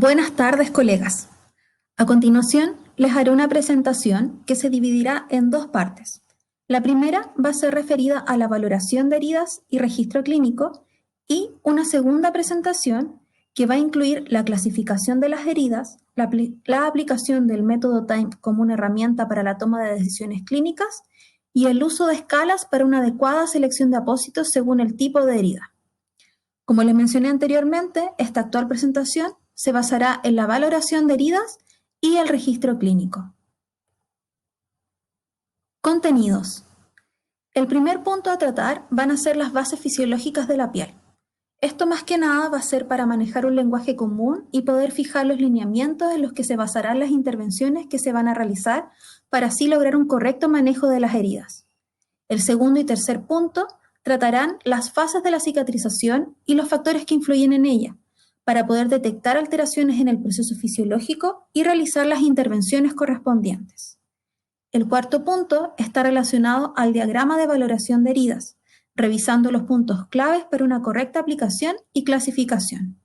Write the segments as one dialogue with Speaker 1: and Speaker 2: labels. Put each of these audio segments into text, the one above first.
Speaker 1: Buenas tardes, colegas. A continuación, les haré una presentación que se dividirá en dos partes. La primera va a ser referida a la valoración de heridas y registro clínico y una segunda presentación que va a incluir la clasificación de las heridas, la aplicación del método TIME como una herramienta para la toma de decisiones clínicas y el uso de escalas para una adecuada selección de apósitos según el tipo de herida. Como les mencioné anteriormente, esta actual presentación se basará en la valoración de heridas y el registro clínico. Contenidos. El primer punto a tratar van a ser las bases fisiológicas de la piel. Esto más que nada va a ser para manejar un lenguaje común y poder fijar los lineamientos en los que se basarán las intervenciones que se van a realizar para así lograr un correcto manejo de las heridas. El segundo y tercer punto tratarán las fases de la cicatrización y los factores que influyen en ella, para poder detectar alteraciones en el proceso fisiológico y realizar las intervenciones correspondientes. El cuarto punto está relacionado al diagrama de valoración de heridas, revisando los puntos claves para una correcta aplicación y clasificación.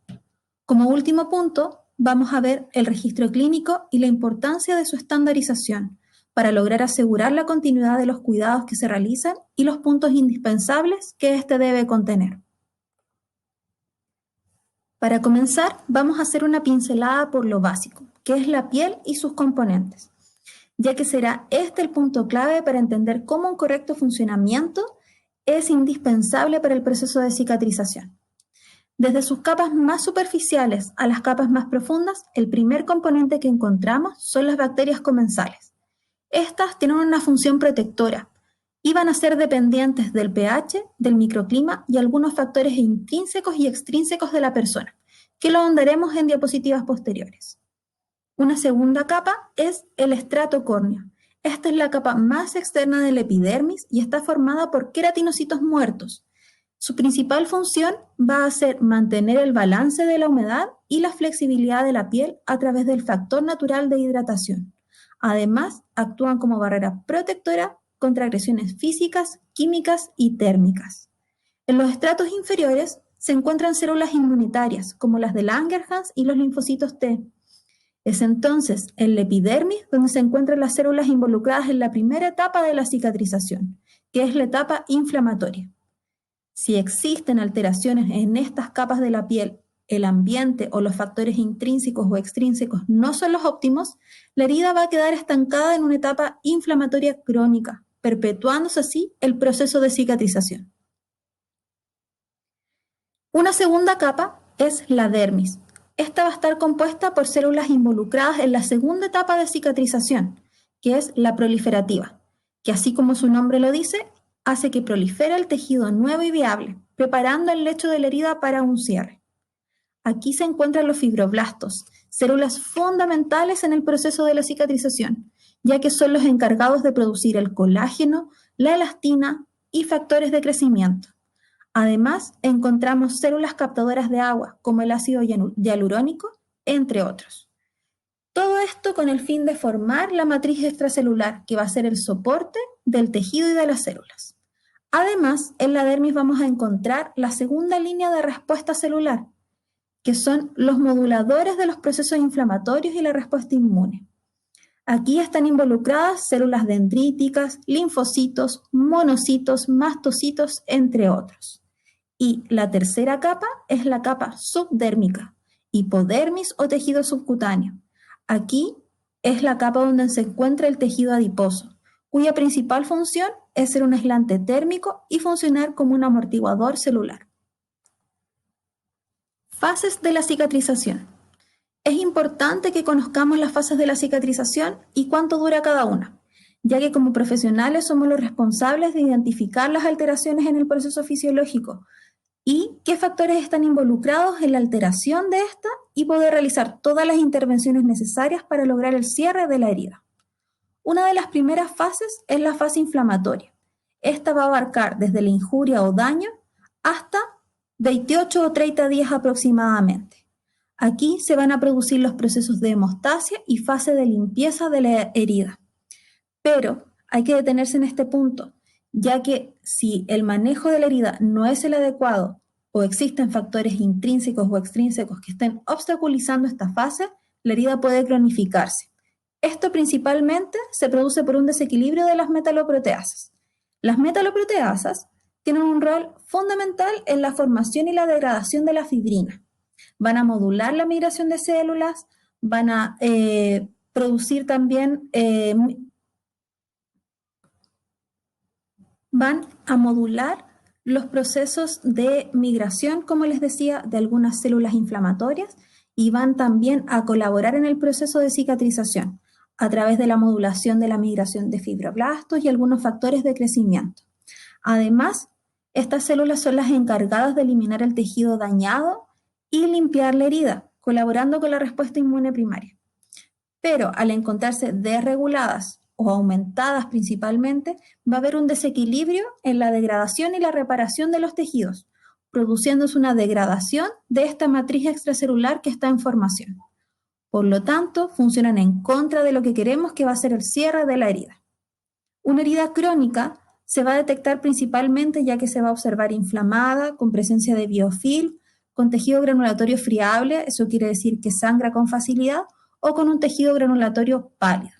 Speaker 1: Como último punto, vamos a ver el registro clínico y la importancia de su estandarización para lograr asegurar la continuidad de los cuidados que se realizan y los puntos indispensables que éste debe contener. Para comenzar, vamos a hacer una pincelada por lo básico, que es la piel y sus componentes, ya que será este el punto clave para entender cómo un correcto funcionamiento es indispensable para el proceso de cicatrización. Desde sus capas más superficiales a las capas más profundas, el primer componente que encontramos son las bacterias comensales. Estas tienen una función protectora y van a ser dependientes del pH, del microclima y algunos factores intrínsecos y extrínsecos de la persona, que lo ahondaremos en diapositivas posteriores. Una segunda capa es el estrato córneo. Esta es la capa más externa del epidermis y está formada por queratinocitos muertos. Su principal función va a ser mantener el balance de la humedad y la flexibilidad de la piel a través del factor natural de hidratación. Además, actúan como barrera protectora contra agresiones físicas, químicas y térmicas. En los estratos inferiores se encuentran células inmunitarias, como las de Langerhans y los linfocitos T. Es entonces en la epidermis donde se encuentran las células involucradas en la primera etapa de la cicatrización, que es la etapa inflamatoria. Si existen alteraciones en estas capas de la piel, el ambiente o los factores intrínsecos o extrínsecos no son los óptimos, la herida va a quedar estancada en una etapa inflamatoria crónica, perpetuándose así el proceso de cicatrización. Una segunda capa es la dermis. Esta va a estar compuesta por células involucradas en la segunda etapa de cicatrización, que es la proliferativa, que así como su nombre lo dice, hace que prolifere el tejido nuevo y viable, preparando el lecho de la herida para un cierre. Aquí se encuentran los fibroblastos, células fundamentales en el proceso de la cicatrización, ya que son los encargados de producir el colágeno, la elastina y factores de crecimiento. Además, encontramos células captadoras de agua, como el ácido hialurónico, entre otros. Todo esto con el fin de formar la matriz extracelular, que va a ser el soporte del tejido y de las células. Además, en la dermis vamos a encontrar la segunda línea de respuesta celular, que son los moduladores de los procesos inflamatorios y la respuesta inmune. Aquí están involucradas células dendríticas, linfocitos, monocitos, mastocitos, entre otros. Y la tercera capa es la capa subdérmica, hipodermis o tejido subcutáneo. Aquí es la capa donde se encuentra el tejido adiposo, cuya principal función es ser un aislante térmico y funcionar como un amortiguador celular. Fases de la cicatrización. Es importante que conozcamos las fases de la cicatrización y cuánto dura cada una, ya que como profesionales somos los responsables de identificar las alteraciones en el proceso fisiológico y qué factores están involucrados en la alteración de esta y poder realizar todas las intervenciones necesarias para lograr el cierre de la herida. Una de las primeras fases es la fase inflamatoria. Esta va a abarcar desde la injuria o daño hasta 28 o 30 días aproximadamente. Aquí se van a producir los procesos de hemostasia y fase de limpieza de la herida. Pero hay que detenerse en este punto, ya que si el manejo de la herida no es el adecuado o existen factores intrínsecos o extrínsecos que estén obstaculizando esta fase, la herida puede cronificarse. Esto principalmente se produce por un desequilibrio de las metaloproteasas. Las metaloproteasas tienen un rol fundamental en la formación y la degradación de la fibrina. Van a modular la migración de células, van a producir también, van a modular los procesos de migración, como les decía, de algunas células inflamatorias y van también a colaborar en el proceso de cicatrización a través de la modulación de la migración de fibroblastos y algunos factores de crecimiento. Además, estas células son las encargadas de eliminar el tejido dañado y limpiar la herida, colaborando con la respuesta inmune primaria. Pero al encontrarse desreguladas o aumentadas principalmente, va a haber un desequilibrio en la degradación y la reparación de los tejidos, produciéndose una degradación de esta matriz extracelular que está en formación. Por lo tanto, funcionan en contra de lo que queremos, que va a ser el cierre de la herida. Una herida crónica se va a detectar principalmente ya que se va a observar inflamada, con presencia de biofilm, con tejido granulatorio friable, eso quiere decir que sangra con facilidad, o con un tejido granulatorio pálido.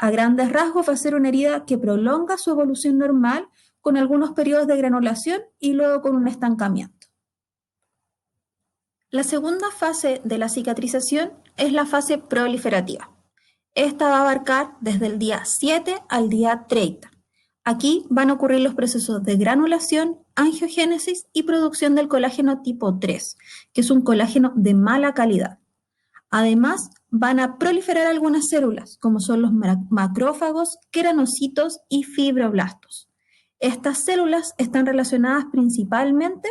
Speaker 1: A grandes rasgos va a ser una herida que prolonga su evolución normal con algunos periodos de granulación y luego con un estancamiento. La segunda fase de la cicatrización es la fase proliferativa. Esta va a abarcar desde el día 7 al día 30. Aquí van a ocurrir los procesos de granulación, angiogénesis y producción del colágeno tipo 3, que es un colágeno de mala calidad. Además, van a proliferar algunas células, como son los macrófagos, keranocitos y fibroblastos. Estas células están relacionadas principalmente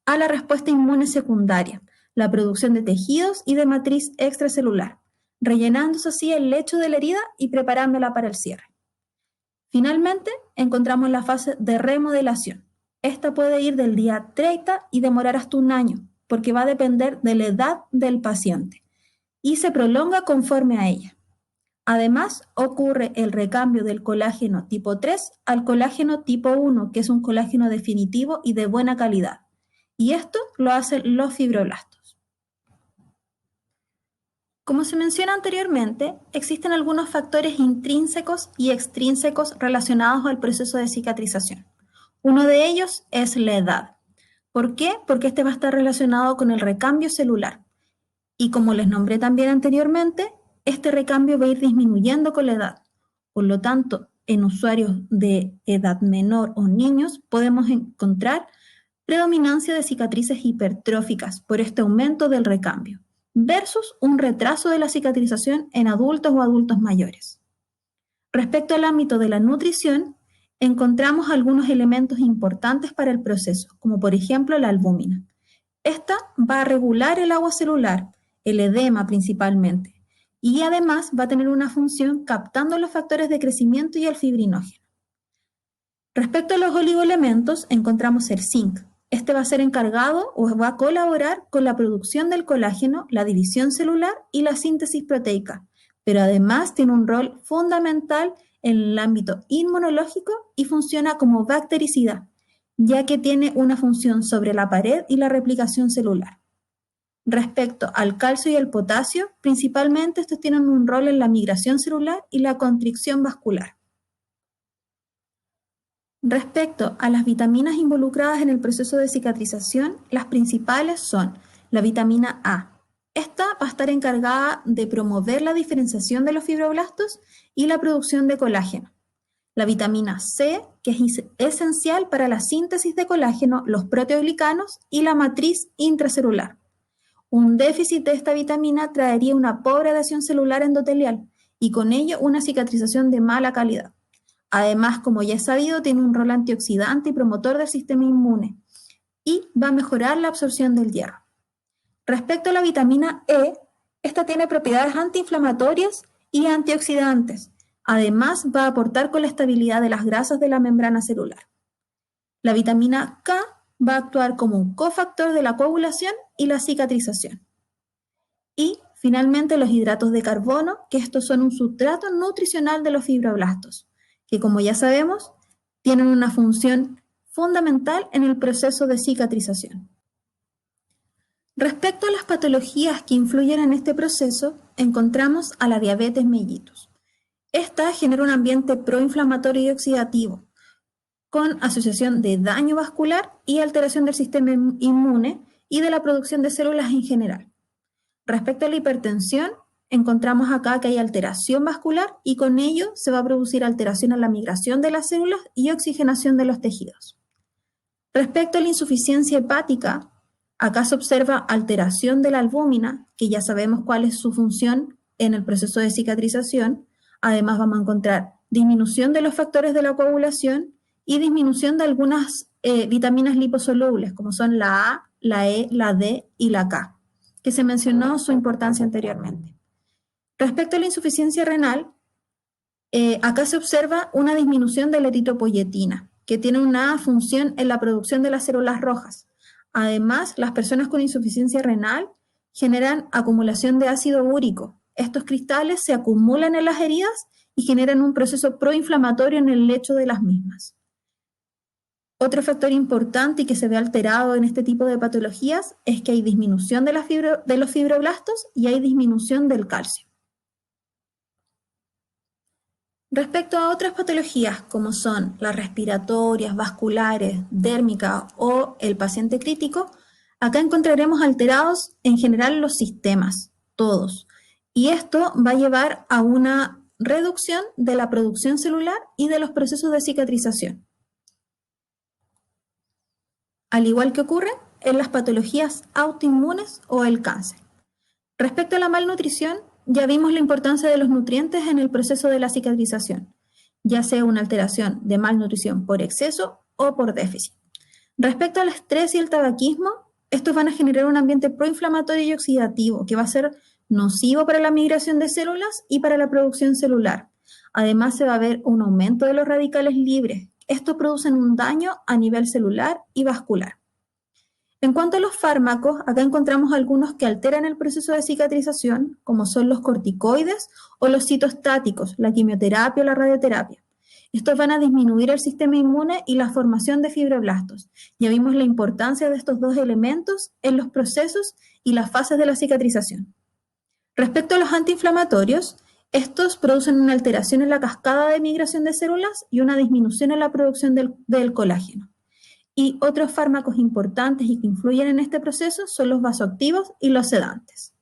Speaker 1: a la respuesta inmune secundaria, la producción de tejidos y de matriz extracelular, rellenándose así el lecho de la herida y preparándola para el cierre. Finalmente, encontramos la fase de remodelación. Esta puede ir del día 30 y demorar hasta un año, porque va a depender de la edad del paciente y se prolonga conforme a ella. Además, ocurre el recambio del colágeno tipo 3 al colágeno tipo 1, que es un colágeno definitivo y de buena calidad. Y esto lo hacen los fibroblastos. Como se menciona anteriormente, existen algunos factores intrínsecos y extrínsecos relacionados al proceso de cicatrización. Uno de ellos es la edad. ¿Por qué? Porque este va a estar relacionado con el recambio celular. Y como les nombré también anteriormente, este recambio va a ir disminuyendo con la edad. Por lo tanto, en usuarios de edad menor o niños podemos encontrar predominancia de cicatrices hipertróficas por este aumento del recambio, versus un retraso de la cicatrización en adultos o adultos mayores. Respecto al ámbito de la nutrición, encontramos algunos elementos importantes para el proceso, como por ejemplo la albúmina. Esta va a regular el agua celular, el edema principalmente, y además va a tener una función captando los factores de crecimiento y el fibrinógeno. Respecto a los oligoelementos, encontramos el zinc. Este va a ser encargado o va a colaborar con la producción del colágeno, la división celular y la síntesis proteica, pero además tiene un rol fundamental en el ámbito inmunológico y funciona como bactericida, ya que tiene una función sobre la pared y la replicación celular. Respecto al calcio y el potasio, principalmente estos tienen un rol en la migración celular y la constricción vascular. Respecto a las vitaminas involucradas en el proceso de cicatrización, las principales son la vitamina A. Esta va a estar encargada de promover la diferenciación de los fibroblastos y la producción de colágeno. La vitamina C, que es esencial para la síntesis de colágeno, los proteoglicanos y la matriz intracelular. Un déficit de esta vitamina traería una pobre adhesión celular endotelial y con ello una cicatrización de mala calidad. Además, como ya es sabido, tiene un rol antioxidante y promotor del sistema inmune y va a mejorar la absorción del hierro. Respecto a la vitamina E, esta tiene propiedades antiinflamatorias y antioxidantes. Además, va a aportar con la estabilidad de las grasas de la membrana celular. La vitamina K va a actuar como un cofactor de la coagulación y la cicatrización. Y finalmente los hidratos de carbono, que estos son un sustrato nutricional de los fibroblastos, que como ya sabemos, tienen una función fundamental en el proceso de cicatrización. Respecto a las patologías que influyen en este proceso, encontramos a la diabetes mellitus. Esta genera un ambiente proinflamatorio y oxidativo, con asociación de daño vascular y alteración del sistema inmune y de la producción de células en general. Respecto a la hipertensión, encontramos acá que hay alteración vascular y con ello se va a producir alteración en la migración de las células y oxigenación de los tejidos. Respecto a la insuficiencia hepática, acá se observa alteración de la albúmina, que ya sabemos cuál es su función en el proceso de cicatrización. Además vamos a encontrar disminución de los factores de la coagulación y disminución de algunas vitaminas liposolubles, como son la A, la E, la D y la K, que se mencionó su importancia anteriormente. Respecto a la insuficiencia renal, acá se observa una disminución de la eritropoyetina, que tiene una función en la producción de las células rojas. Además, las personas con insuficiencia renal generan acumulación de ácido úrico. Estos cristales se acumulan en las heridas y generan un proceso proinflamatorio en el lecho de las mismas. Otro factor importante y que se ve alterado en este tipo de patologías es que hay disminución de los fibroblastos y hay disminución del calcio. Respecto a otras patologías como son las respiratorias, vasculares, dérmicas o el paciente crítico, acá encontraremos alterados en general los sistemas, todos. Y esto va a llevar a una reducción de la producción celular y de los procesos de cicatrización. Al igual que ocurre en las patologías autoinmunes o el cáncer. Respecto a la malnutrición, ya vimos la importancia de los nutrientes en el proceso de la cicatrización, ya sea una alteración de malnutrición por exceso o por déficit. Respecto al estrés y el tabaquismo, estos van a generar un ambiente proinflamatorio y oxidativo que va a ser nocivo para la migración de células y para la producción celular. Además, se va a ver un aumento de los radicales libres. Estos producen un daño a nivel celular y vascular. En cuanto a los fármacos, acá encontramos algunos que alteran el proceso de cicatrización, como son los corticoides o los citostáticos, la quimioterapia o la radioterapia. Estos van a disminuir el sistema inmune y la formación de fibroblastos. Ya vimos la importancia de estos dos elementos en los procesos y las fases de la cicatrización. Respecto a los antiinflamatorios, estos producen una alteración en la cascada de migración de células y una disminución en la producción del colágeno. Y otros fármacos importantes y que influyen en este proceso son los vasoactivos y los sedantes.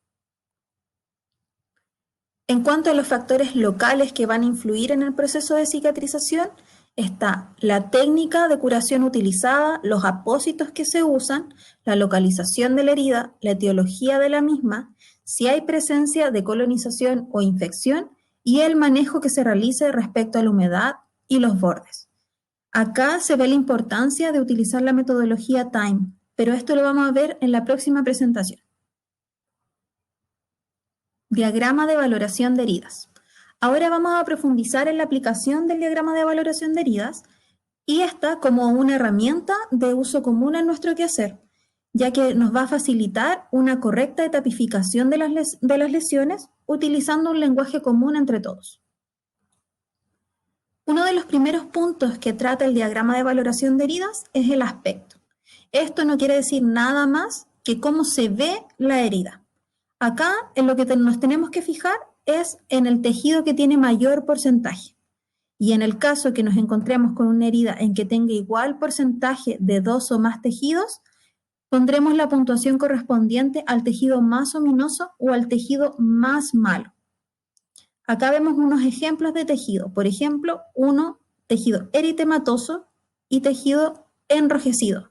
Speaker 1: En cuanto a los factores locales que van a influir en el proceso de cicatrización, está la técnica de curación utilizada, los apósitos que se usan, la localización de la herida, la etiología de la misma, si hay presencia de colonización o infección y el manejo que se realice respecto a la humedad y los bordes. Acá se ve la importancia de utilizar la metodología TIME, pero esto lo vamos a ver en la próxima presentación. Diagrama de valoración de heridas. Ahora vamos a profundizar en la aplicación del diagrama de valoración de heridas y esta como una herramienta de uso común en nuestro quehacer, ya que nos va a facilitar una correcta etapificación de las lesiones utilizando un lenguaje común entre todos. Uno de los primeros puntos que trata el diagrama de valoración de heridas es el aspecto. Esto no quiere decir nada más que cómo se ve la herida. Acá en lo que nos tenemos que fijar es en el tejido que tiene mayor porcentaje. Y en el caso que nos encontremos con una herida en que tenga igual porcentaje de 2 o más tejidos, pondremos la puntuación correspondiente al tejido más ominoso o al tejido más malo. Acá vemos unos ejemplos de tejido. Por ejemplo, tejido eritematoso y tejido enrojecido.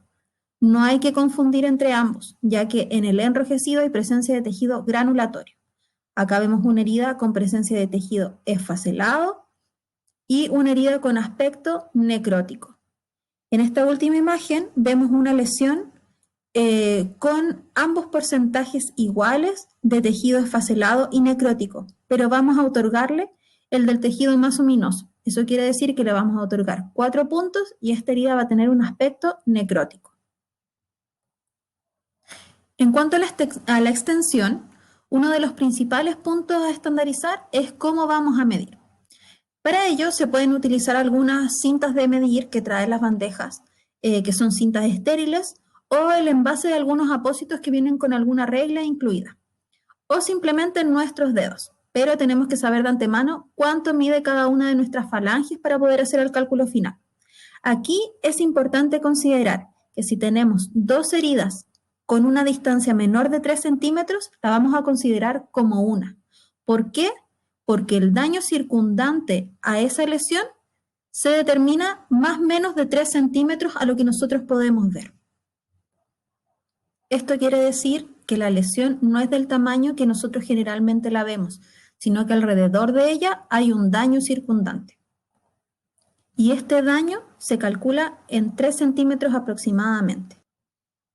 Speaker 1: No hay que confundir entre ambos, ya que en el enrojecido hay presencia de tejido granulatorio. Acá vemos una herida con presencia de tejido esfacelado y una herida con aspecto necrótico. En esta última imagen vemos una lesión con ambos porcentajes iguales de tejido esfacelado y necrótico, pero vamos a otorgarle el del tejido más ominoso. Eso quiere decir que le vamos a otorgar 4 puntos y esta herida va a tener un aspecto necrótico. En cuanto a la extensión, uno de los principales puntos a estandarizar es cómo vamos a medir. Para ello se pueden utilizar algunas cintas de medir que traen las bandejas, que son cintas estériles, o el envase de algunos apósitos que vienen con alguna regla incluida, o simplemente nuestros dedos. Pero tenemos que saber de antemano cuánto mide cada una de nuestras falanges para poder hacer el cálculo final. Aquí es importante considerar que si tenemos dos heridas con una distancia menor de 3 centímetros, la vamos a considerar como una. ¿Por qué? Porque el daño circundante a esa lesión se determina más o menos de 3 centímetros a lo que nosotros podemos ver. Esto quiere decir que la lesión no es del tamaño que nosotros generalmente la vemos, sino que alrededor de ella hay un daño circundante. Y este daño se calcula en 3 centímetros aproximadamente.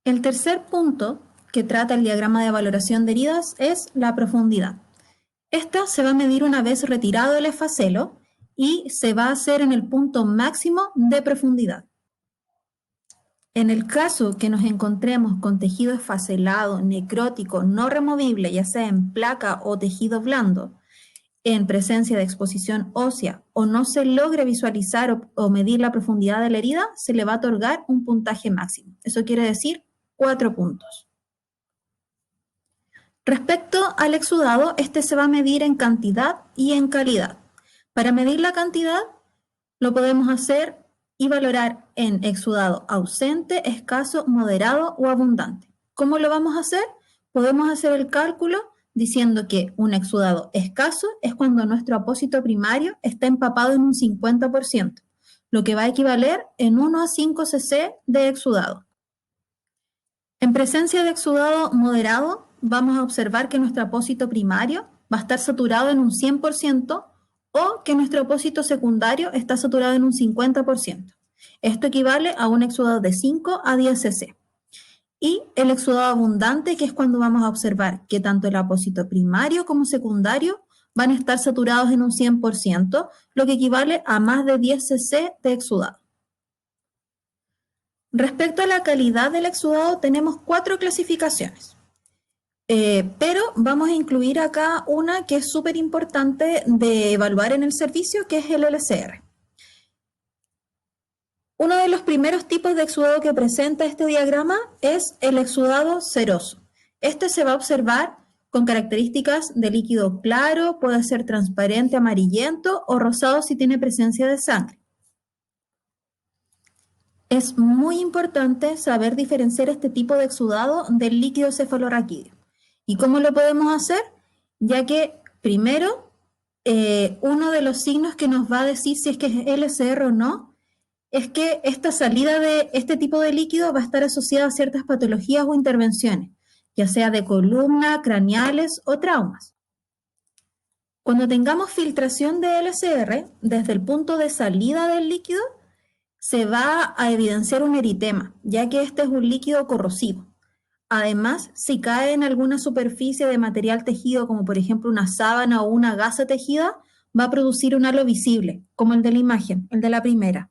Speaker 1: El tercer punto que trata el diagrama de valoración de heridas es la profundidad. Esta se va a medir una vez retirado el esfacelo y se va a hacer en el punto máximo de profundidad. En el caso que nos encontremos con tejido esfacelado, necrótico, no removible, ya sea en placa o tejido blando, en presencia de exposición ósea o no se logre visualizar o medir la profundidad de la herida, se le va a otorgar un puntaje máximo. Eso quiere decir 4 puntos. Respecto al exudado, este se va a medir en cantidad y en calidad. Para medir la cantidad, lo podemos hacer y valorar en exudado ausente, escaso, moderado o abundante. ¿Cómo lo vamos a hacer? Podemos hacer el cálculo diciendo que un exudado escaso es cuando nuestro apósito primario está empapado en un 50%, lo que va a equivaler en 1 a 5 cc de exudado. En presencia de exudado moderado, vamos a observar que nuestro apósito primario va a estar saturado en un 100% o que nuestro apósito secundario está saturado en un 50%. Esto equivale a un exudado de 5 a 10 cc. Y el exudado abundante, que es cuando vamos a observar que tanto el apósito primario como secundario van a estar saturados en un 100%, lo que equivale a más de 10 cc de exudado. Respecto a la calidad del exudado, tenemos 4 clasificaciones. Pero vamos a incluir acá una que es súper importante de evaluar en el servicio, que es el LCR. Uno de los primeros tipos de exudado que presenta este diagrama es el exudado seroso. Este se va a observar con características de líquido claro, puede ser transparente, amarillento o rosado si tiene presencia de sangre. Es muy importante saber diferenciar este tipo de exudado del líquido cefalorraquídeo. ¿Y cómo lo podemos hacer? Ya que primero, uno de los signos que nos va a decir si es que es LCR o no, es que esta salida de este tipo de líquido va a estar asociada a ciertas patologías o intervenciones, ya sea de columna, craneales o traumas. Cuando tengamos filtración de LCR, desde el punto de salida del líquido, se va a evidenciar un eritema, ya que este es un líquido corrosivo. Además, si cae en alguna superficie de material tejido, como por ejemplo una sábana o una gasa tejida, va a producir un halo visible, como el de la imagen, el de la primera.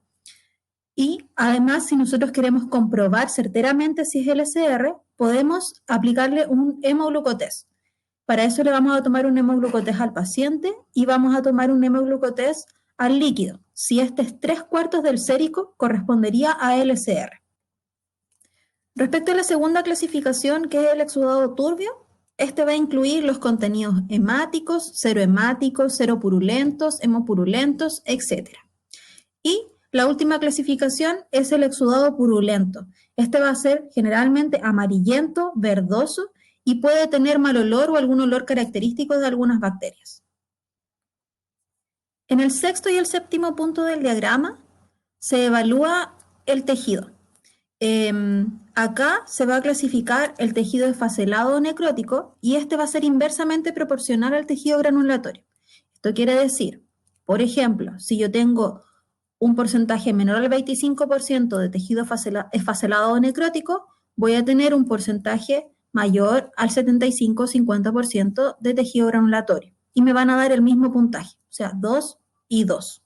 Speaker 1: Y además, si nosotros queremos comprobar certeramente si es LCR, podemos aplicarle un hemoglucotest. Para eso le vamos a tomar un hemoglucotest al paciente y vamos a tomar un hemoglucotest al líquido. Si este es 3/4 del sérico, correspondería a LCR. Respecto a la segunda clasificación, que es el exudado turbio, este va a incluir los contenidos hemáticos, serohemáticos, seropurulentos, hemopurulentos, etc. Y la última clasificación es el exudado purulento. Este va a ser generalmente amarillento, verdoso y puede tener mal olor o algún olor característico de algunas bacterias. En el sexto y el séptimo punto del diagrama se evalúa el tejido. Acá se va a clasificar el tejido esfacelado o necrótico y este va a ser inversamente proporcional al tejido granulatorio. Esto quiere decir, por ejemplo, si yo tengo un porcentaje menor al 25% de tejido esfacelado o necrótico, voy a tener un porcentaje mayor al 75-50% de tejido granulatorio y me van a dar el mismo puntaje, o sea, 2 y 2.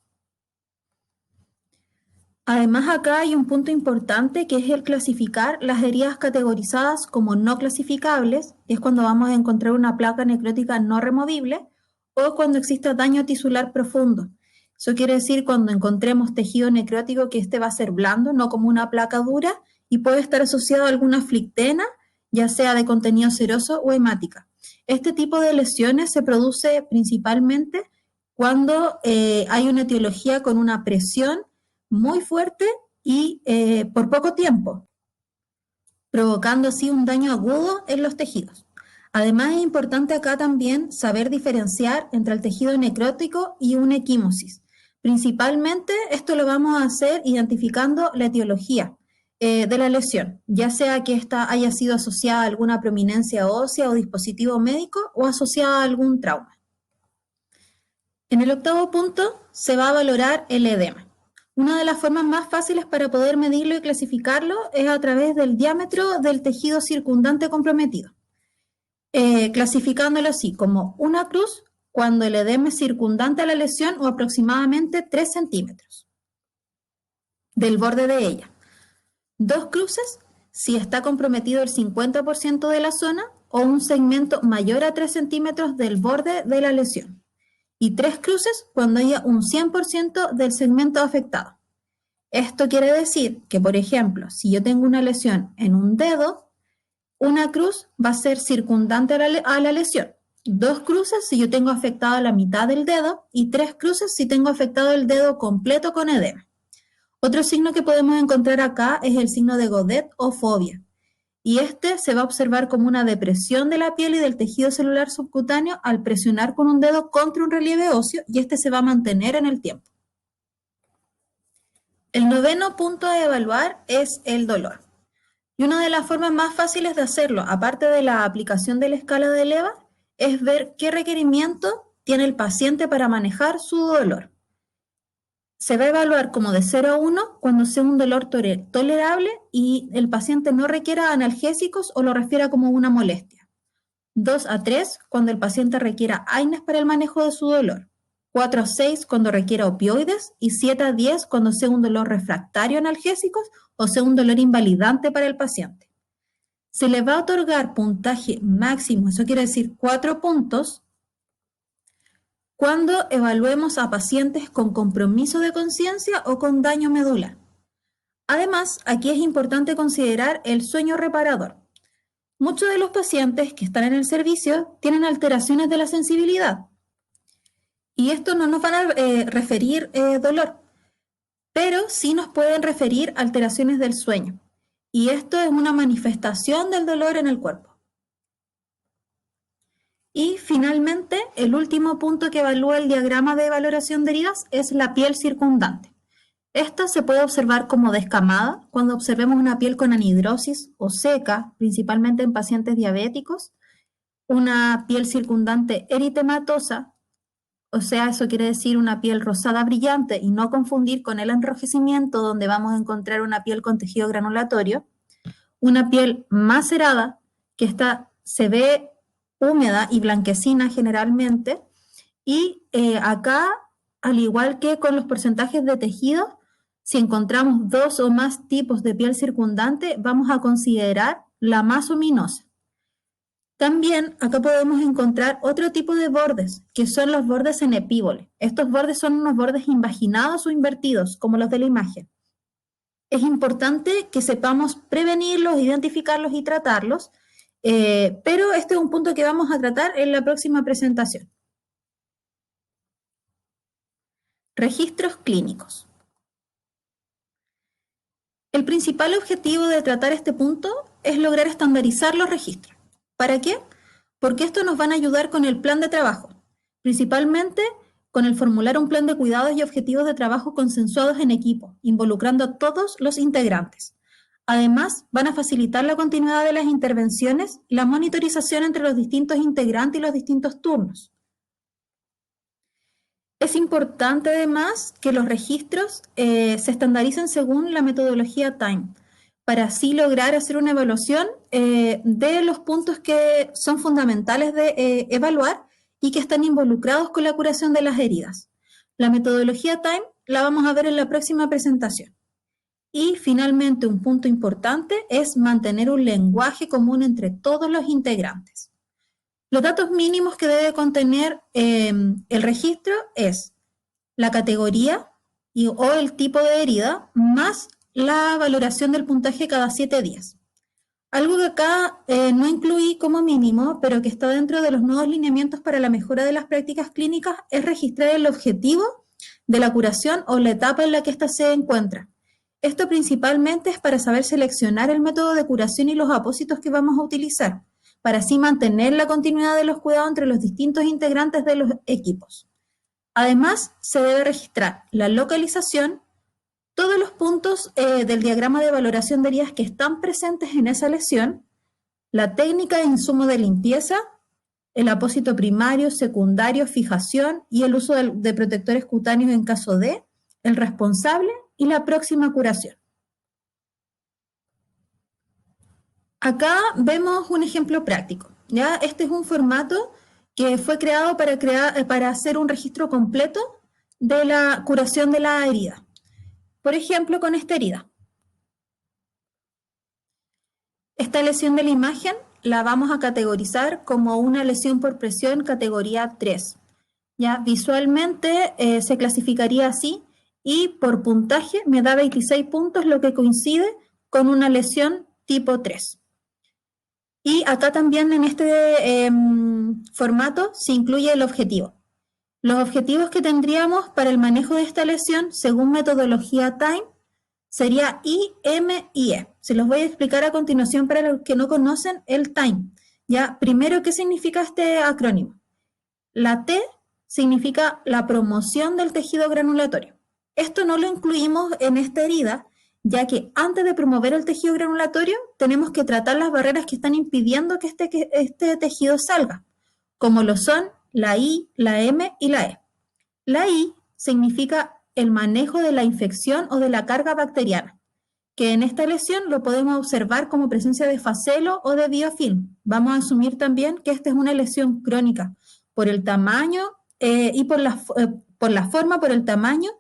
Speaker 1: Además, acá hay un punto importante que es el clasificar las heridas categorizadas como no clasificables, que es cuando vamos a encontrar una placa necrótica no removible, o cuando exista daño tisular profundo. Eso quiere decir cuando encontremos tejido necrótico que este va a ser blando, no como una placa dura, y puede estar asociado a alguna flictena, ya sea de contenido seroso o hemática. Este tipo de lesiones se produce principalmente cuando hay una etiología con una presión muy fuerte y por poco tiempo, provocando así un daño agudo en los tejidos. Además, es importante acá también saber diferenciar entre el tejido necrótico y una equimosis. Principalmente esto lo vamos a hacer identificando la etiología de la lesión, ya sea que ésta haya sido asociada a alguna prominencia ósea o dispositivo médico o asociada a algún trauma. En el octavo punto se va a valorar el edema. Una de las formas más fáciles para poder medirlo y clasificarlo es a través del diámetro del tejido circundante comprometido, clasificándolo así como una cruz cuando el edema es circundante a la lesión o aproximadamente 3 centímetros del borde de ella. 2 cruces si está comprometido el 50% de la zona o un segmento mayor a 3 centímetros del borde de la lesión. Y 3 cruces cuando haya un 100% del segmento afectado. Esto quiere decir que, por ejemplo, si yo tengo una lesión en un dedo, una cruz va a ser circundante a la lesión. 2 cruces si yo tengo afectado la mitad del dedo y 3 cruces si tengo afectado el dedo completo con edema. Otro signo que podemos encontrar acá es el signo de Godet o fobia. Y este se va a observar como una depresión de la piel y del tejido celular subcutáneo al presionar con un dedo contra un relieve óseo y este se va a mantener en el tiempo. El noveno punto a evaluar es el dolor. Y una de las formas más fáciles de hacerlo, aparte de la aplicación de la escala de Leva, es ver qué requerimiento tiene el paciente para manejar su dolor. Se va a evaluar como de 0 a 1 cuando sea un dolor tolerable y el paciente no requiera analgésicos o lo refiera como una molestia. 2 a 3 cuando el paciente requiera AINES para el manejo de su dolor. 4 a 6 cuando requiera opioides y 7 a 10 cuando sea un dolor refractario a analgésicos o sea un dolor invalidante para el paciente. Se le va a otorgar puntaje máximo, eso quiere decir 4 puntos, cuando evaluemos a pacientes con compromiso de conciencia o con daño medular. Además, aquí es importante considerar el sueño reparador. Muchos de los pacientes que están en el servicio tienen alteraciones de la sensibilidad y esto no nos van a referir dolor, pero sí nos pueden referir alteraciones del sueño y esto es una manifestación del dolor en el cuerpo. Y finalmente, el último punto que evalúa el diagrama de valoración de heridas es la piel circundante. Esta se puede observar como descamada cuando observemos una piel con anhidrosis o seca, principalmente en pacientes diabéticos, una piel circundante eritematosa, o sea, eso quiere decir una piel rosada brillante y no confundir con el enrojecimiento donde vamos a encontrar una piel con tejido granulatorio, una piel macerada que se ve húmeda y blanquecina generalmente, y acá, al igual que con los porcentajes de tejido, si encontramos 2 o más tipos de piel circundante, vamos a considerar la más ominosa. También acá podemos encontrar otro tipo de bordes, que son los bordes en epíbole. Estos bordes son unos bordes invaginados o invertidos, como los de la imagen. Es importante que sepamos prevenirlos, identificarlos y tratarlos, pero este es un punto que vamos a tratar en la próxima presentación. Registros clínicos. El principal objetivo de tratar este punto es lograr estandarizar los registros. ¿Para qué? Porque esto nos van a ayudar con el plan de trabajo, principalmente con el formular un plan de cuidados y objetivos de trabajo consensuados en equipo, involucrando a todos los integrantes. Además, van a facilitar la continuidad de las intervenciones y la monitorización entre los distintos integrantes y los distintos turnos. Es importante además que los registros se estandaricen según la metodología TIME, para así lograr hacer una evaluación de los puntos que son fundamentales de evaluar y que están involucrados con la curación de las heridas. La metodología TIME la vamos a ver en la próxima presentación. Y finalmente, un punto importante es mantener un lenguaje común entre todos los integrantes. Los datos mínimos que debe contener el registro es la categoría o el tipo de herida, más la valoración del puntaje cada 7 días. Algo que acá no incluí como mínimo, pero que está dentro de los nuevos lineamientos para la mejora de las prácticas clínicas, es registrar el objetivo de la curación o la etapa en la que ésta se encuentra. Esto principalmente es para saber seleccionar el método de curación y los apósitos que vamos a utilizar, para así mantener la continuidad de los cuidados entre los distintos integrantes de los equipos. Además, se debe registrar la localización, todos los puntos del diagrama de valoración de heridas que están presentes en esa lesión, la técnica de insumo de limpieza, el apósito primario, secundario, fijación y el uso de protectores cutáneos en caso de, el responsable y la próxima curación. Acá vemos un ejemplo práctico, ¿ya? Este es un formato que fue creado para hacer un registro completo de la curación de la herida. Por ejemplo, con esta herida. Esta lesión de la imagen la vamos a categorizar como una lesión por presión categoría 3. ¿Ya? Visualmente se clasificaría así y por puntaje me da 26 puntos, lo que coincide con una lesión tipo 3. Y acá también en este formato se incluye el objetivo. Los objetivos que tendríamos para el manejo de esta lesión, según metodología TIME, sería I, M y E. Se los voy a explicar a continuación para los que no conocen el TIME. ¿Ya? Primero, ¿qué significa este acrónimo? La T significa la promoción del tejido granulatorio. Esto no lo incluimos en esta herida, ya que antes de promover el tejido granulatorio, tenemos que tratar las barreras que están impidiendo que este tejido salga, como lo son la I, la M y la E. La I significa el manejo de la infección o de la carga bacteriana, que en esta lesión lo podemos observar como presencia de facelo o de biofilm. Vamos a asumir también que esta es una lesión crónica por el tamaño y por la forma, por el tamaño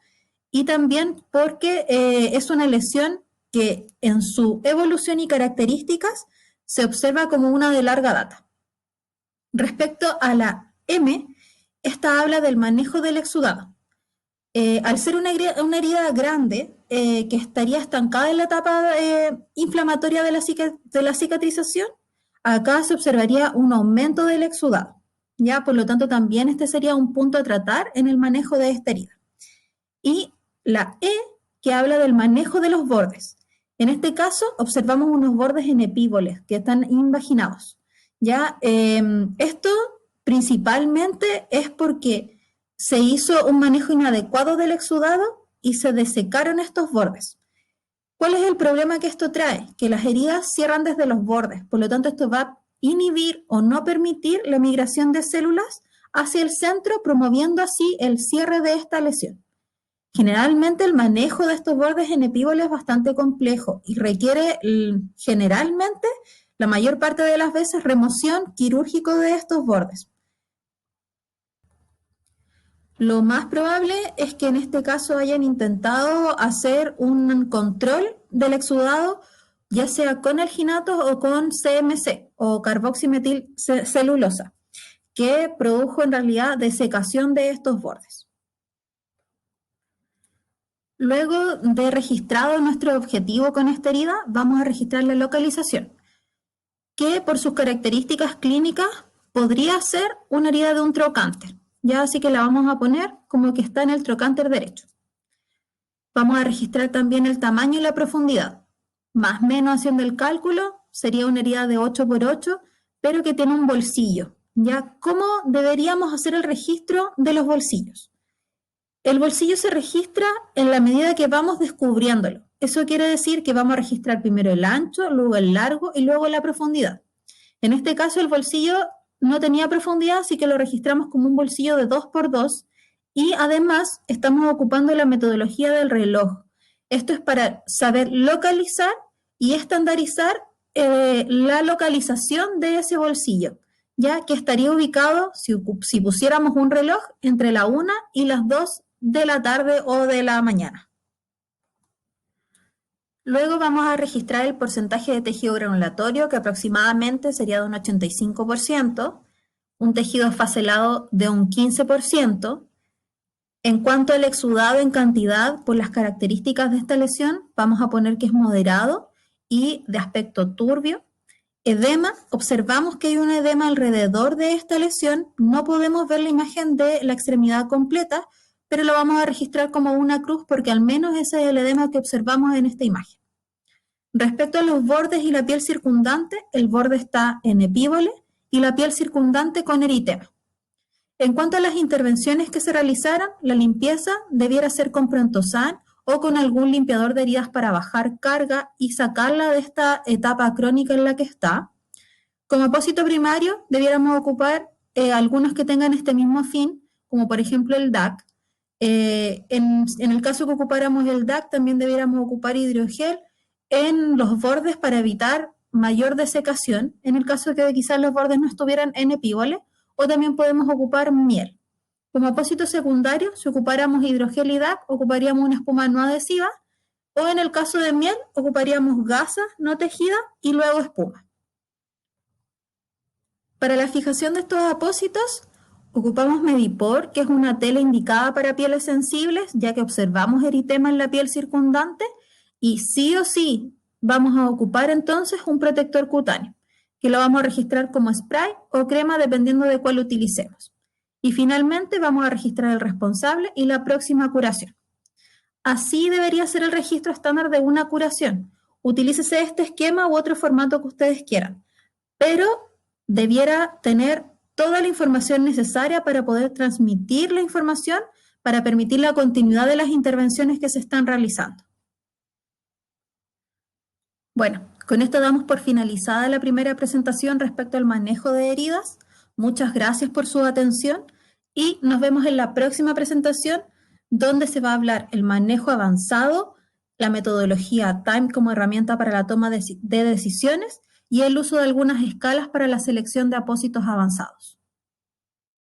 Speaker 1: y también porque es una lesión que en su evolución y características se observa como una de larga data. Respecto a la M, esta habla del manejo del exudado. Al ser una herida grande que estaría estancada en la etapa inflamatoria de la cicatrización, acá se observaría un aumento del exudado. ¿Ya? Por lo tanto, también este sería un punto a tratar en el manejo de esta herida. Y la E, que habla del manejo de los bordes. En este caso, observamos unos bordes en epíboles que están invaginados. ¿Ya? Esto principalmente es porque se hizo un manejo inadecuado del exudado y se desecaron estos bordes. ¿Cuál es el problema que esto trae? Que las heridas cierran desde los bordes, por lo tanto esto va a inhibir o no permitir la migración de células hacia el centro, promoviendo así el cierre de esta lesión. Generalmente el manejo de estos bordes en epíboles es bastante complejo y requiere generalmente, la mayor parte de las veces, remoción quirúrgica de estos bordes. Lo más probable es que en este caso hayan intentado hacer un control del exudado, ya sea con alginatos o con CMC o carboximetilcelulosa, que produjo en realidad desecación de estos bordes. Luego de registrado nuestro objetivo con esta herida, vamos a registrar la localización, que por sus características clínicas podría ser una herida de un trocánter. Ya así que la vamos a poner como que está en el trocánter derecho. Vamos a registrar también el tamaño y la profundidad. Más o menos haciendo el cálculo, sería una herida de 8 por 8, pero que tiene un bolsillo. ¿Ya? ¿Cómo deberíamos hacer el registro de los bolsillos? El bolsillo se registra en la medida que vamos descubriéndolo. Eso quiere decir que vamos a registrar primero el ancho, luego el largo y luego la profundidad. En este caso el bolsillo no tenía profundidad, así que lo registramos como un bolsillo de 2 por 2 y además estamos ocupando la metodología del reloj. Esto es para saber localizar y estandarizar la localización de ese bolsillo, ya que estaría ubicado, si pusiéramos un reloj, entre la 1 y las 2 de la tarde o de la mañana. Luego vamos a registrar el porcentaje de tejido granulatorio, que aproximadamente sería de un 85%, un tejido esfacelado de un 15%, En cuanto al exudado en cantidad, por las características de esta lesión, vamos a poner que es moderado y de aspecto turbio. Edema, observamos que hay un edema alrededor de esta lesión. No podemos ver la imagen de la extremidad completa, pero lo vamos a registrar como una cruz porque al menos ese es el edema que observamos en esta imagen. Respecto a los bordes y la piel circundante, el borde está en epíbole y la piel circundante con eritema. En cuanto a las intervenciones que se realizaran, la limpieza debiera ser con Prontosan o con algún limpiador de heridas para bajar carga y sacarla de esta etapa crónica en la que está. Como apósito primario, debiéramos ocupar algunos que tengan este mismo fin, como por ejemplo el DAC. En el caso que ocupáramos el DAC, también debiéramos ocupar hidrogel en los bordes para evitar mayor desecación, en el caso de que quizás los bordes no estuvieran en epíbole, o también podemos ocupar miel. Como apósito secundario, si ocupáramos hidrogel y DAC, ocuparíamos una espuma no adhesiva, o en el caso de miel, ocuparíamos gasa no tejida y luego espuma. Para la fijación de estos apósitos, ocupamos Medipor, que es una tela indicada para pieles sensibles, ya que observamos eritema en la piel circundante, y sí o sí vamos a ocupar entonces un protector cutáneo, que lo vamos a registrar como spray o crema dependiendo de cuál utilicemos. Y finalmente vamos a registrar el responsable y la próxima curación. Así debería ser el registro estándar de una curación. Utilícese este esquema u otro formato que ustedes quieran, pero debiera tener toda la información necesaria para poder transmitir la información para permitir la continuidad de las intervenciones que se están realizando. Bueno, con esto damos por finalizada la primera presentación respecto al manejo de heridas. Muchas gracias por su atención y nos vemos en la próxima presentación donde se va a hablar el manejo avanzado, la metodología TIME como herramienta para la toma de decisiones y el uso de algunas escalas para la selección de apósitos avanzados.